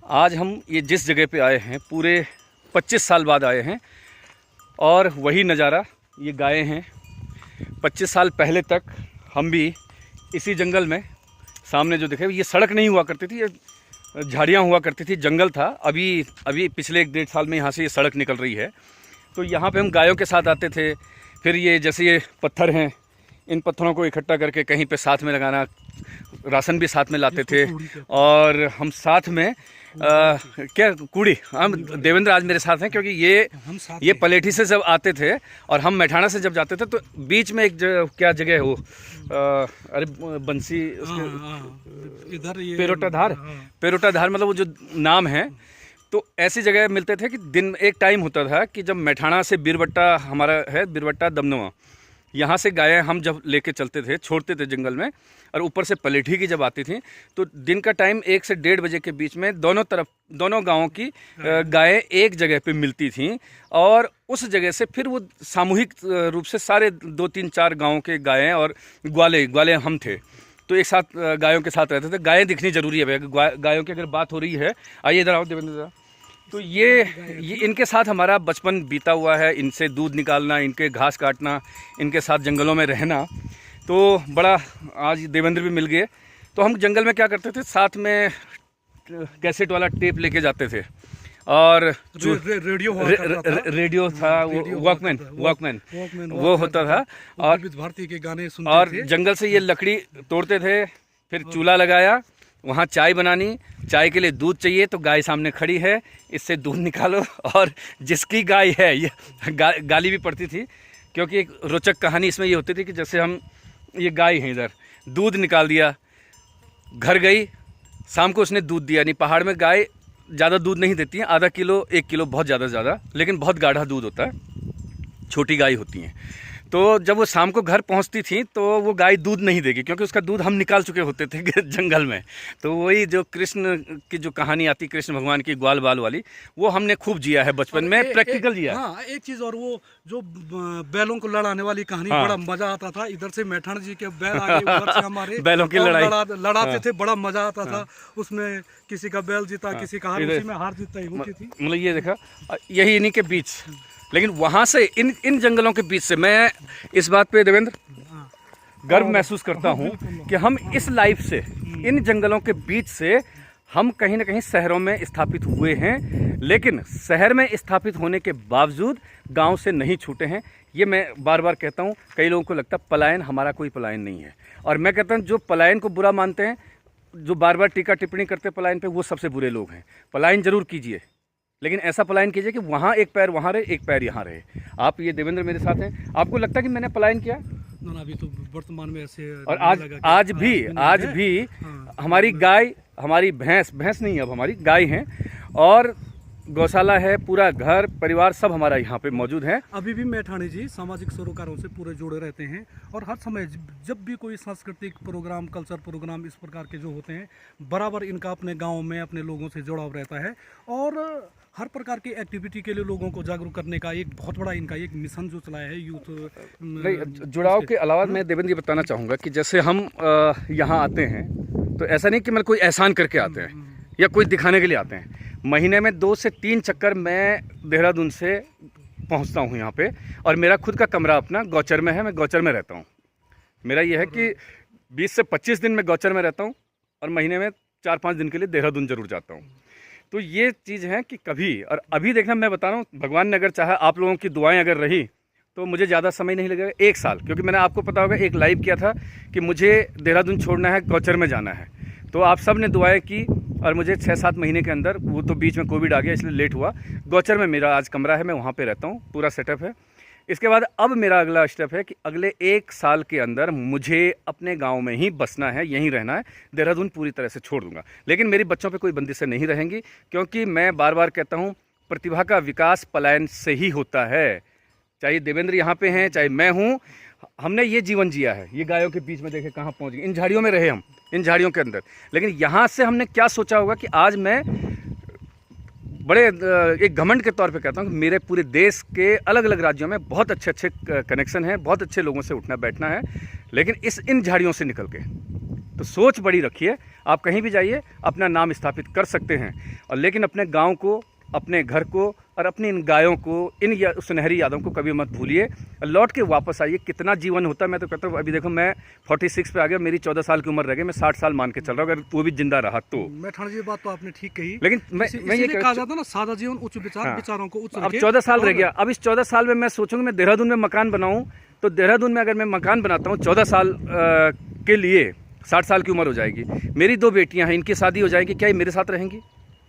आज हम ये जिस जगह पे आए हैं पूरे 25 साल बाद आए हैं और वही नज़ारा, ये गायें हैं। 25 साल पहले तक हम भी इसी जंगल में, सामने जो दिखे ये सड़क नहीं हुआ करती थी, ये झाड़ियाँ हुआ करती थी, जंगल था। अभी पिछले 1-1.5 साल में यहाँ से ये सड़क निकल रही है। तो यहाँ पे हम गायों के साथ आते थे। फिर ये जैसे ये पत्थर हैं, इन पत्थरों को इकट्ठा करके कहीं पे साथ में लगाना, राशन भी साथ में लाते थे। और हम साथ में क्या कूड़ी, हम देवेंद्र आज मेरे साथ हैं क्योंकि ये पलेठी से जब आते थे और हम मैठाना से जब जाते थे तो बीच में एक क्या जगह है वो, अरे बंसी, इधर पेरोटा धार मतलब वो जो नाम है। तो ऐसी जगह मिलते थे कि दिन एक टाइम होता था कि जब मैठाना से बिरबट्टा, हमारा है बिरबट्टा दमनवा, यहाँ से गायें हम जब लेके चलते थे, छोड़ते थे जंगल में, और ऊपर से पलेठी की जब आती थी तो दिन का टाइम 1 से 1:30 बजे के बीच में दोनों गांवों की गायें एक जगह पे मिलती थीं। और उस जगह से फिर वो सामूहिक रूप से सारे 2-3-4 गांवों के गायें और ग्वाले हम थे, तो एक साथ गायों के साथ रहते थे। गायें दिखनी जरूरी है भैया, गायों की अगर बात हो रही है, आइए इधर आओ देवेंद्र। तो ये इनके साथ हमारा बचपन बीता हुआ है, इनसे दूध निकालना, इनके घास काटना, इनके साथ जंगलों में रहना। तो बड़ा आज देवेंद्र भी मिल गए। तो हम जंगल में क्या करते थे, साथ में कैसेट वाला टेप लेके जाते थे और जो रेडियो था, वॉकमैन वो होता था, और भारती के गाने सुनते और थे। जंगल से ये लकड़ी तोड़ते थे, फिर चूल्हा लगाया, वहाँ चाय बनानी, चाय के लिए दूध चाहिए तो गाय सामने खड़ी है, इससे दूध निकालो। और जिसकी गाय है ये गाली भी पड़ती थी, क्योंकि एक रोचक कहानी इसमें ये होती थी कि जैसे हम, ये गाय है, इधर दूध निकाल दिया, घर गई, शाम को उसने दूध दिया नहीं। पहाड़ में गाय ज़्यादा दूध नहीं देती हैं, आधा किलो 1 किलो बहुत ज़्यादा, लेकिन बहुत गाढ़ा दूध होता है, छोटी गाय होती हैं। तो जब वो शाम को घर पहुंचती थी तो वो गाय दूध नहीं देगी, क्योंकि उसका दूध हम निकाल चुके होते थे जंगल में। तो वही जो कृष्ण की जो कहानी आती, कृष्ण भगवान की ग्वाल बाल वाली, वो हमने खूब जिया है बचपन में, प्रैक्टिकल जिया। हाँ, एक चीज़ और, वो जो बैलों को लड़ाने वाली कहानी, हाँ। बड़ा मजा आता था। इधर से मैठान जी के बैल आगे, उधर से हमारे बैलों की लड़ाते थे, बड़ा मजा आता था उसमें। किसी का बैल जीता, किसी का हार, उसी में हार जीता ही होती थी। मतलब ये देखा, यही इन्हीं के बीच। लेकिन वहाँ से इन जंगलों के बीच से मैं इस बात पे देवेंद्र गर्व महसूस करता हूँ कि हम इस लाइफ से, इन जंगलों के बीच से हम कहीं ना कहीं शहरों में स्थापित हुए हैं, लेकिन शहर में स्थापित होने के बावजूद गांव से नहीं छूटे हैं। ये मैं बार बार कहता हूँ। कई लोगों को लगता है पलायन, हमारा कोई पलायन नहीं है। और मैं कहता हूँ जो पलायन को बुरा मानते हैं, जो बार बार टीका टिप्पणी करते हैं पलायन पे, वो सबसे बुरे लोग हैं। पलायन जरूर कीजिए, लेकिन ऐसा पलायन कीजिए कि वहाँ एक पैर वहाँ रहे, एक पैर यहाँ रहे। आप ये देवेंद्र मेरे साथ हैं, आपको लगता है कि मैंने पलायन किया? ना, अभी तो वर्तमान में ऐसे। और आज भी हमारी गाय, हमारी भैंस नहीं, अब हमारी गाय हैं, और गौशाला है, पूरा घर परिवार सब हमारा यहाँ पे मौजूद है। अभी भी मैठानी जी सामाजिक सरोकारों से पूरे जुड़े रहते हैं, और हर समय जब भी कोई सांस्कृतिक प्रोग्राम, कल्चर प्रोग्राम इस प्रकार के जो होते हैं, बराबर इनका अपने गांव में अपने लोगों से जुड़ाव रहता है। और हर प्रकार की एक्टिविटी के लिए लोगों को जागरूक करने का एक बहुत बड़ा इनका एक मिशन जो चलाया है, यूथ। जुड़ाव के अलावा मैं देवेंद्र जी बताना चाहूँगा कि जैसे हम यहाँ आते हैं तो ऐसा नहीं कि मतलब कोई एहसान करके आते हैं या कोई दिखाने के लिए आते हैं। महीने में 2 से 3 चक्कर मैं देहरादून से पहुंचता हूं यहाँ पे, और मेरा खुद का कमरा अपना गौचर में है, मैं गौचर में रहता हूं। मेरा ये है कि 20 से 25 दिन मैं गौचर में रहता हूं, और महीने में 4-5 दिन के लिए देहरादून जरूर जाता हूं। तो ये चीज़ है कि कभी, और अभी देखना, मैं बता रहा हूँ, भगवान ने अगर चाहा, आप लोगों की दुआएँ अगर रही, तो मुझे ज़्यादा समय नहीं लगेगा, 1 साल। क्योंकि मैंने आपको पता होगा एक लाइव किया था कि मुझे देहरादून छोड़ना है, गौचर में जाना है। तो आप सब ने दुआएं की, और मुझे 6-7 महीने के अंदर, वो तो बीच में कोविड आ गया इसलिए लेट हुआ, गौचर में मेरा आज कमरा है, मैं वहाँ पे रहता हूँ, पूरा सेटअप है। इसके बाद अब मेरा अगला स्टेप है कि अगले 1 साल के अंदर मुझे अपने गांव में ही बसना है, यहीं रहना है। देहरादून पूरी तरह से छोड़ दूंगा, लेकिन मेरी बच्चों पे कोई बंदिशें नहीं रहेंगी, क्योंकि मैं बार बार कहता हूँ, प्रतिभा का विकास पलायन से ही होता है। चाहे देवेंद्र यहाँ पे हैं, चाहे मैं हूँ, हमने ये जीवन जिया है। ये गायों के बीच में देखे कहाँ पहुँच गए, इन झाड़ियों में रहे हम, इन झाड़ियों के अंदर। लेकिन यहाँ से हमने क्या सोचा होगा कि आज मैं बड़े एक घमंड के तौर पे कहता हूँ कि मेरे पूरे देश के अलग अलग राज्यों में बहुत अच्छे कनेक्शन हैं, बहुत अच्छे लोगों से उठना बैठना है, लेकिन इन झाड़ियों से निकल के तो सोच बड़ी रखिए, आप कहीं भी जाइए अपना नाम स्थापित कर सकते हैं, और लेकिन अपने गांव को, अपने घर को और अपनी इन गायों को, इन सुनहरी यादों को कभी मत भूलिए। लौट के वापस आइए। कितना जीवन होता है, मैं तो कहता हूँ, अभी देखो मैं 46 पे आ गया, मेरी 14 साल की उम्र रह गई, मैं 60 साल मान के चल रहा हूँ, अगर वो भी जिंदा रहा तो। मैठान जी, बात तो आपने ठीक कही, लेकिन मैं ये कहा जाता है ना, सादा जीवन उच्च विचार, हाँ, विचारों को उच्च। अब 14 साल रह गया। अब इस 14 साल में मैं सोचूंगा मैं देहरादून में मकान बनाऊं, तो देहरादून में अगर मैं मकान बनाता हूँ 14 साल के लिए, 60 साल की उम्र हो जाएगी, मेरी 2 बेटियां हैं, इनकी शादी हो जाएगी, क्या ये मेरे साथ रहेंगी?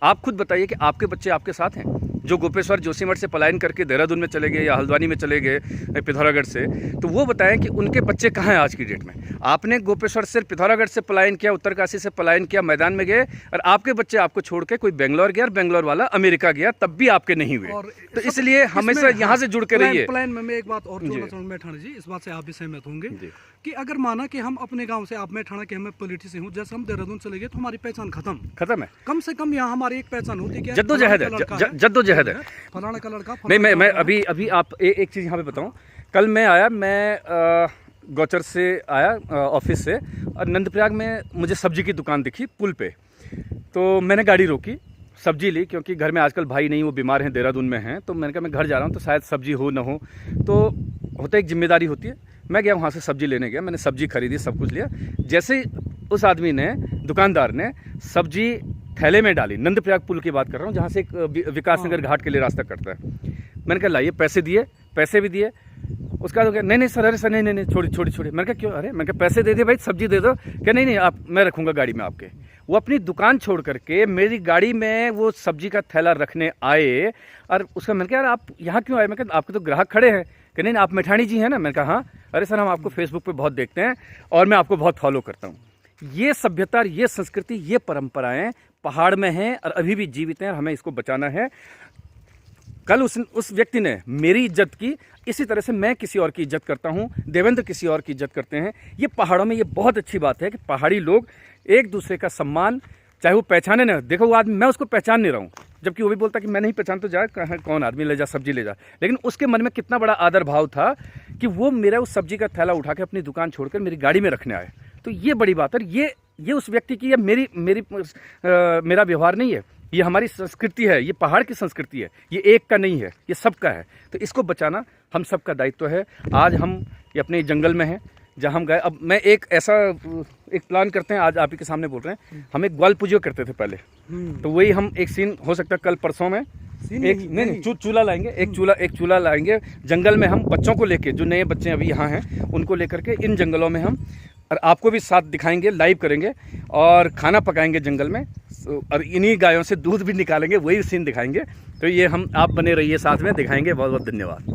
आप खुद बताइए कि आपके बच्चे आपके साथ हैं? जो गोपेश्वर जोशीमठ से पलायन करके देहरादून में चले गए या हल्द्वानी में चले गए पिथौरागढ़ से, तो वो बताएं कि उनके बच्चे कहाँ हैं आज की डेट में। आपने गोपेश्वर से, पिथौरागढ़ से पलायन किया, उत्तरकाशी से पलायन किया, मैदान में गए, और आपके बच्चे आपको छोड़ के कोई बेंगलोर गया और बेंगलोर वाला अमेरिका गया, तब भी आपके नहीं हुए। तो इसलिए हमेशा यहाँ से जुड़ के रहिए। प्लान में मैं एक बात और जोड़ना चाहूँगा मैठान जी, इस बात से आप भी सहमत होंगे कि अगर माना कि हम अपने गांव से, आप मैठाना के हमें पॉलिटिक्स से हूँ, जैसे हम देहरादून चले गए तो हमारी पहचान खत्म है। कम से कम यहाँ हमारी एक पहचान होती है, जद्दोजहद है, जद्दोजहद है। फलाना का लड़का। नहीं, मैं अभी आप एक चीज़ यहाँ पे बताऊँ। कल मैं आया, मैं गौचर से आया ऑफिस से, और नंदप्रयाग में मुझे सब्जी की दुकान दिखी पुल पे, तो मैंने गाड़ी रोकी, सब्जी ली, क्योंकि घर में आजकल भाई नहीं, वो बीमार हैं, देहरादून में हैं, तो मैंने कहा मैं घर जा रहा हूँ तो शायद सब्जी हो ना हो, तो होता एक जिम्मेदारी होती है। मैं गया वहाँ से सब्जी लेने गया, मैंने सब्जी खरीदी, सब कुछ लिया। जैसे उस आदमी ने, दुकानदार ने सब्जी थैले में डाली, नंदप्रयाग पुल की बात कर रहा हूँ, जहाँ से एक विकासनगर घाट के लिए रास्ता कटता है। मैंने कहा लाइए, पैसे दिए, पैसे भी दिए। उसका तो क्या, नहीं सर, अरे सर नहीं, छोड़ी। मैंने कहा क्यों? अरे मैंने कहा पैसे दे दे भाई, सब्जी दे दो। क्या नहीं, आप, मैं रखूँगा गाड़ी में आपके। वो अपनी दुकान छोड़ करके मेरी गाड़ी में वो सब्जी का थैला रखने आए, और उसका मैंने कहा यार आप यहाँ क्यों आए? मैं कहा आपके तो ग्राहक खड़े हैं। कि नहीं, आप मैठानी जी हैं ना? मैंने कहा हाँ। अरे सर, हम आपको फेसबुक पे बहुत देखते हैं और मैं आपको बहुत फॉलो करता हूँ। ये सभ्यता, ये संस्कृति, ये परंपराएं पहाड़ में हैं और अभी भी जीवित हैं, और हमें इसको बचाना है। कल उस व्यक्ति ने मेरी इज्जत की, इसी तरह से मैं किसी और की इज्जत करता हूँ, देवेंद्र किसी और की इज्जत करते हैं। ये पहाड़ों में ये बहुत अच्छी बात है कि पहाड़ी लोग एक दूसरे का सम्मान, चाहे वो पहचाने ना, देखो वो आदमी, मैं उसको पहचान नहीं रहा हूँ, जबकि वो भी बोलता कि मैं नहीं पहचान, तो जा कौन आदमी, ले जा सब्जी ले जा। लेकिन उसके मन में कितना बड़ा आदर भाव था कि वो मेरा उस सब्जी का थैला उठा के अपनी दुकान छोड़कर मेरी गाड़ी में रखने आए। तो ये बड़ी बात है। ये उस व्यक्ति की, ये मेरा व्यवहार नहीं है, ये हमारी संस्कृति है, ये पहाड़ की संस्कृति है, ये एक का नहीं है, ये सबका है। तो इसको बचाना हम सबका दायित्व है। आज हम ये अपने जंगल में हैं जहाँ हम गए। अब मैं एक प्लान करते हैं, आज आप ही के सामने बोल रहे हैं। हम एक ग्वाल पूजो करते थे पहले, तो वही हम एक सीन, हो सकता है कल परसों में चूल्हा लाएंगे, एक चूल्हा लाएंगे जंगल में, हम बच्चों को लेके, जो नए बच्चे अभी यहाँ हैं उनको लेकर के इन जंगलों में हम, और आपको भी साथ दिखाएंगे, लाइव करेंगे और खाना पकाएंगे जंगल में, और इन्हीं गायों से दूध भी निकालेंगे, वही सीन दिखाएंगे। तो ये आप बने रहिए साथ में, दिखाएंगे। बहुत बहुत धन्यवाद।